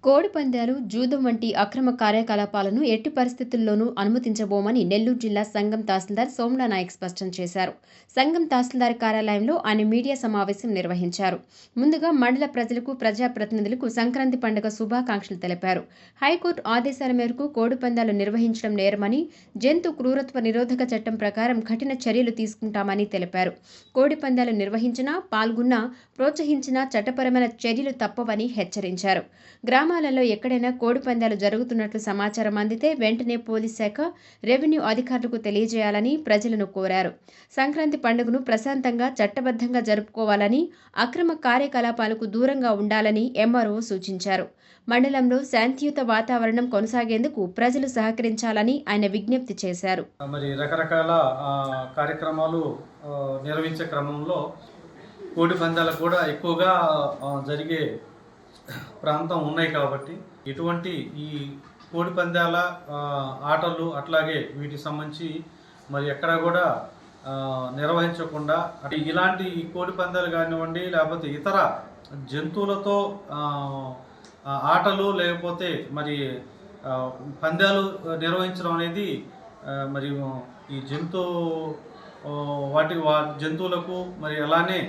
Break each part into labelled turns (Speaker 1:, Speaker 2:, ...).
Speaker 1: కోడి పందాలు, జూదం వంటి అక్రమ కార్యకలాపాలను ఎట్టి పరిస్థితుల్లోనూ అనుమతించబోమని నెల్లూరు జిల్లా సంఘం తహసీల్దార్ సోమల నాయక్ స్పష్టం చేశారు. సంఘం తహసీల్దార్ కార్యాలయంలో ఆయన మీడియా సమావేశం నిర్వహించారు. ముందుగా మండల ప్రజలకు, ప్రజాప్రతినిధులకు సంక్రాంతి పండుగ శుభాకాంక్షలు తెలిపారు. హైకోర్టు ఆదేశాల మేరకు కోడి పందాలు నిర్వహించడం నేరమని, జంతు క్రూరత్వ నిరోధక చట్టం ప్రకారం కఠిన చర్యలు తీసుకుంటామని తెలిపారు. కోడి పందాలు నిర్వహించినా, పాల్గొన్నా, ప్రోత్సహించినా చట్టపరమైన చర్యలు తప్పవని హెచ్చరించారు. గ్రామాలలో ఎక్కడైనా కోడి పందాలు జరుగుతున్నట్లు సమాచారం అందితే వెంటనే పోలీస్ శాఖ, రెవెన్యూ అధికారులకు తెలియజేయాలని ప్రజలను కోరారు. సంక్రాంతి పండుగను ప్రశాంతంగా, చట్టబద్ధంగా జరుపుకోవాలని, అక్రమ కార్యకలాపాలకు దూరంగా ఉండాలని ఎంఆర్ఓ సూచించారు. మండలంలో శాంతియుత వాతావరణం కొనసాగేందుకు ప్రజలు సహకరించాలని ఆయన విజ్ఞప్తి చేశారు.
Speaker 2: మరి రకరకాల కార్యక్రమాలు నిర్వహించే క్రమంలో కోడి పందాలు కూడా ఎక్కువగా జరిగే ప్రాంతం ఉన్నాయి కాబట్టి ఇటువంటి ఈ కోడి పందాల ఆటలు అట్లాగే వీటికి సంబంధించి మరి ఎక్కడా కూడా నిర్వహించకుండా ఇలాంటి కోడి పందాలు కానివ్వండి, లేకపోతే ఇతర జంతువులతో ఆటలు లేకపోతే మరి పందాలు నిర్వహించడం అనేది మరి ఈ జంతువులకు మరి అలానే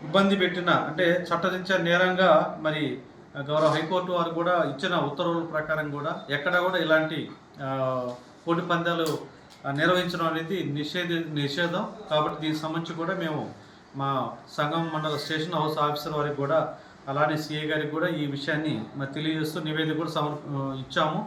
Speaker 2: ఇబ్బంది పెట్టిన అంటే చట్టరీత్యా నేరంగా మరి గౌరవ హైకోర్టు వారు కూడా ఇచ్చిన ఉత్తర్వుల ప్రకారం కూడా ఎక్కడ కూడా ఇలాంటి కోడి పందాలు నిర్వహించడం అనేది నిషేధం. కాబట్టి దీనికి సంబంధించి కూడా మేము మా సంఘం మండల స్టేషన్ హౌస్ ఆఫీసర్ వారికి కూడా అలానే సిఐ గారికి కూడా ఈ విషయాన్ని మరి తెలియజేస్తూ నివేదిక కూడా ఇచ్చాము.